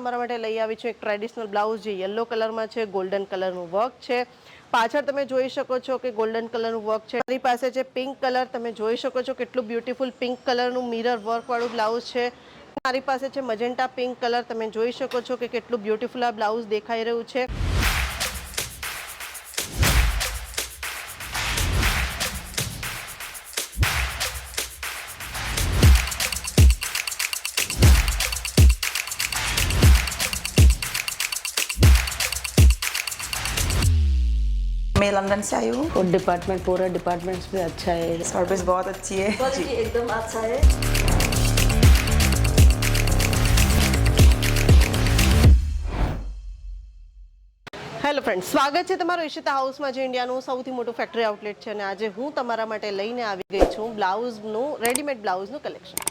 તમારા માટે લઈ આવી છું એક ટ્રેડિશનલ બ્લાઉઝ જે યલો કલરમાં છે, ગોલ્ડન કલરનું વર્ક છે. પાછળ તમે જોઈ શકો છો કે ગોલ્ડન કલરનું વર્ક છે. મારી પાસે છે પિંક કલર, તમે જોઈ શકો છો કેટલું બ્યુટીફુલ પિંક કલરનું મિરર વર્ક વાળું બ્લાઉઝ છે. મારી પાસે છે મજેન્ટા પિંક કલર, તમે જોઈ શકો છો કે કેટલું બ્યુટીફુલ આ બ્લાઉઝ દેખાઈ રહ્યું છે. मैं लंदन से आई हूँ। और डिपार्टमेंट पूरा डिपार्टमेंट्स भी अच्छा है, सर्विस बहुत अच्छी है। क्वालिटी एकदम अच्छा है। હેલો ફ્રેન્ડ, સ્વાગત છે તમારું ઈશિતા હાઉસમાં, જે ઇન્ડિયાનું સૌથી મોટું ફેક્ટરી આઉટલેટ છે. અને આજે હું તમારા માટે લઈને આવી ગઈ છું બ્લાઉઝનું, રેડીમેડ બ્લાઉઝનું કલેક્શન.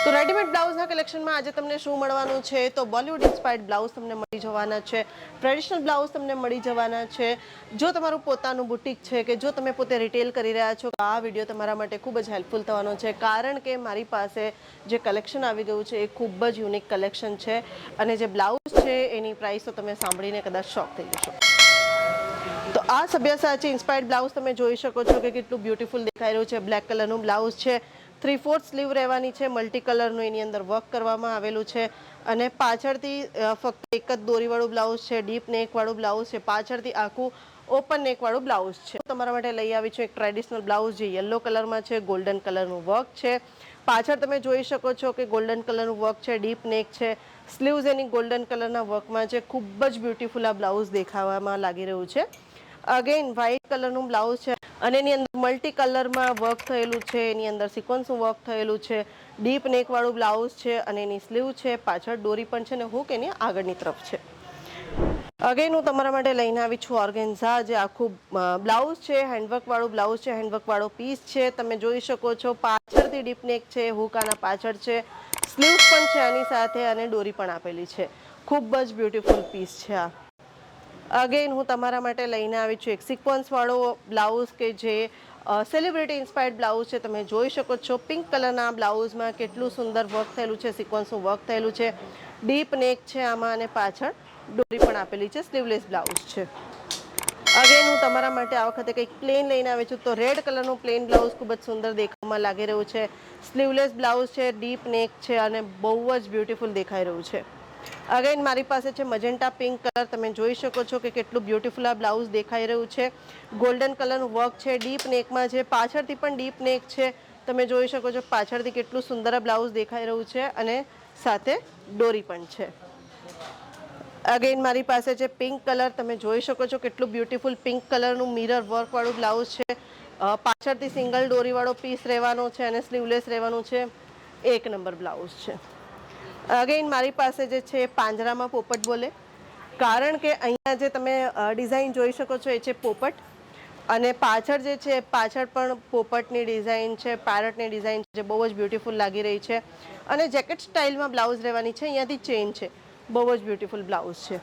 તો રેડીમેડ બ્લાઉઝના કલેક્શનમાં આજે તમને શું મળવાનું છે? તો બોલિવૂડ ઇન્સ્પાયર્ડ બ્લાઉઝ તમને મળી જવાના છે, ટ્રેડિશનલ બ્લાઉઝ તમને મળી જવાના છે. જો તમારું પોતાનું બુટીક છે કે જો તમે પોતે રિટેલ કરી રહ્યા છો, આ વિડીયો તમારા માટે ખૂબ જ હેલ્પફુલ થવાનો છે. કારણ કે મારી પાસે જે કલેક્શન આવી ગયું છે એ ખૂબ જ યુનિક કલેક્શન છે. અને જે બ્લાઉઝ છે એની પ્રાઇસ તો તમે સાંભળીને કદાચ શોક થઈ જશો. તો આ સબ્યાસાચી ઇન્સ્પાયર્ડ બ્લાઉઝ તમે જોઈ શકો છો કે કેટલું બ્યુટીફુલ દેખાઈ રહ્યું છે. બ્લેક કલરનું બ્લાઉઝ છે, 3/4 સ્લીવ રહેવાની છે, મલ્ટી કલરનું એની અંદર વર્ક કરવામાં આવેલું છે. અને પાછળથી ફક્ત એક જ દોરીવાળું બ્લાઉઝ છે, ડીપ નેકવાળું બ્લાઉઝ છે. પાછળથી આખું ઓપન નેકવાળું બ્લાઉઝ છે. તમારા માટે લઈ આવી છું એક ટ્રેડિશનલ બ્લાઉઝ જે યલો કલરમાં છે, ગોલ્ડન કલરનું વર્ક છે. પાછળ તમે જોઈ શકો છો કે ગોલ્ડન કલરનું વર્ક છે, ડીપ નેક છે, સ્લીવ્સ એની ગોલ્ડન કલરના વર્કમાં છે. ખૂબ જ બ્યુટીફુલ આ બ્લાઉઝ દેખાવામાં લાગી રહ્યું છે. અગેન વ્હાઇટ કલરનું બ્લાઉઝ છે અને એની અંદર મલ્ટી કલરમાં વર્ક થયેલું છે, એની અંદર સિક્વન્સનું વર્ક થયેલું છે. ડીપ નેકવાળું બ્લાઉઝ છે અને એની સ્લીવ છે, પાછળ દોરી પણ છે ને હુક એની આગળની તરફ છે. અગેન હું તમારા માટે લઈને આવી છું ઓર્ગેન્ઝા, જે આખું બ્લાઉઝ છે, હેન્ડવર્કવાળું બ્લાઉઝ છે, હેન્ડવર્કવાળો પીસ છે. તમે જોઈ શકો છો પાછળથી ડીપ નેક છે, હુક આના પાછળ છે, સ્લીવ્સ પણ છે આની સાથે અને દોરી પણ આપેલી છે. ખૂબ જ બ્યુટીફુલ પીસ છે આ. અગેન હું તમારા માટે લઈને આવી છું એક સિક્વન્સવાળો બ્લાઉઝ કે જે સેલિબ્રિટી ઇન્સ્પાયર્ડ બ્લાઉઝ છે. તમે જોઈ શકો છો પિંક કલરના બ્લાઉઝમાં કેટલું સુંદર વર્ક થયેલું છે, સિક્વન્સનું વર્ક થયેલું છે. ડીપ નેક છે આમાં અને પાછળ દોરી પણ આપેલી છે. સ્લીવલેસ બ્લાઉઝ છે. અગેન હું તમારા માટે આ વખતે કંઈક પ્લેન લઈને આવી છું. તો રેડ કલરનું પ્લેન બ્લાઉઝ ખૂબ જ સુંદર દેખાવામાં લાગી રહ્યું છે. સ્લીવલેસ બ્લાઉઝ છે, ડીપ નેક છે અને બહુ જ બ્યુટીફુલ દેખાઈ રહ્યું છે. અગેન મારી પાસે છે મજેન્ટા પિંક કલર, તમે જોઈ શકો છો કે કેટલું બ્યુટીફુલ આ બ્લાઉઝ દેખાઈ રહ્યું છે. ગોલ્ડન કલરનું વર્ક છે, ડીપ નેકમાં છે, પાછળથી પણ ડીપ નેક છે. તમે જોઈ શકો છો પાછળથી કેટલું સુંદર આ બ્લાઉઝ દેખાઈ રહ્યું છે અને સાથે દોરી પણ છે. અગેન મારી પાસે છે પિંક કલર, તમે જોઈ શકો છો કેટલું બ્યુટીફુલ પિંક કલરનું મિરર વર્કવાળું બ્લાઉઝ છે. પાછળથી સિંગલ દોરીવાળો પીસ રહેવાનો છે અને સ્લીવલેસ રહેવાનું છે. એક નંબર બ્લાઉઝ છે. અગેન મારી પાસે જે છે પાંજરામાં પોપટ બોલે, કારણ કે અહીંયા જે તમે ડિઝાઇન જોઈ શકો છો એ છે પોપટ. અને પાછળ જે છે પાછળ પણ પોપટની ડિઝાઇન છે, પેરટની ડિઝાઇન છે, જે બહુ જ બ્યુટીફુલ લાગી રહી છે. અને જેકેટ સ્ટાઇલમાં બ્લાઉઝ રહેવાની છે. અહીંયાથી ચેન છે, બહુ જ બ્યુટીફુલ બ્લાઉઝ છે.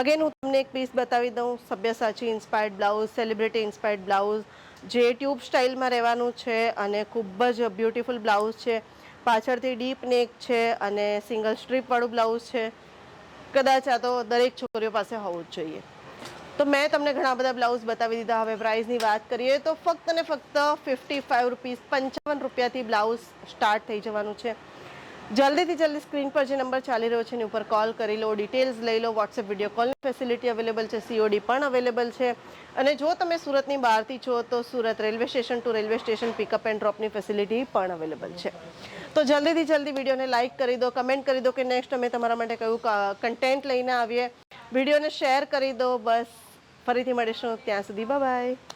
અગેન હું તમને એક પીસ બતાવી દઉં, Sabyasachi inspired blouse, celebrity inspired blouse જે ટ્યુબ સ્ટાઇલમાં રહેવાનું છે અને ખૂબ જ બ્યુટીફુલ બ્લાઉઝ છે. પાછળથી ડીપ નેક છે અને સિંગલ સ્ટ્રીપવાળું બ્લાઉઝ છે. કદાચ આ તો દરેક છોકરીઓ પાસે હોવું જ જોઈએ. તો મેં તમને ઘણા બધા બ્લાઉઝ બતાવી દીધા. હવે પ્રાઇસની વાત કરીએ તો ફક્ત ને ફક્ત 55 રૂપીસ, 55 રૂપિયાથી બ્લાઉઝ સ્ટાર્ટ થઈ જવાનું છે. જલ્દીથી જલ્દી સ્ક્રીન પર જે નંબર ચાલી રહ્યો છે એની ઉપર કોલ કરી લો, ડિટેલ્સ લઈ લો. વોટ્સએપ વિડીયો કોલની ફેસિલિટી અવેલેબલ છે, COD પણ અવેલેબલ છે. અને જો તમે સુરતની બહારથી છો તો Surat railway station to railway station pickup and ડ્રોપની ફેસિલિટી પણ અવેલેબલ છે. તો જલ્દીથી જલ્દી વિડીયોને લાઇક કરી દો, કમેન્ટ કરી દો કે નેક્સ્ટ અમે તમારા માટે કયું કન્ટેન્ટ લઈને આવીએ. વિડીયોને શેર કરી દો. બસ ફરીથી મળીશું, ત્યાં સુધી બાય બાય.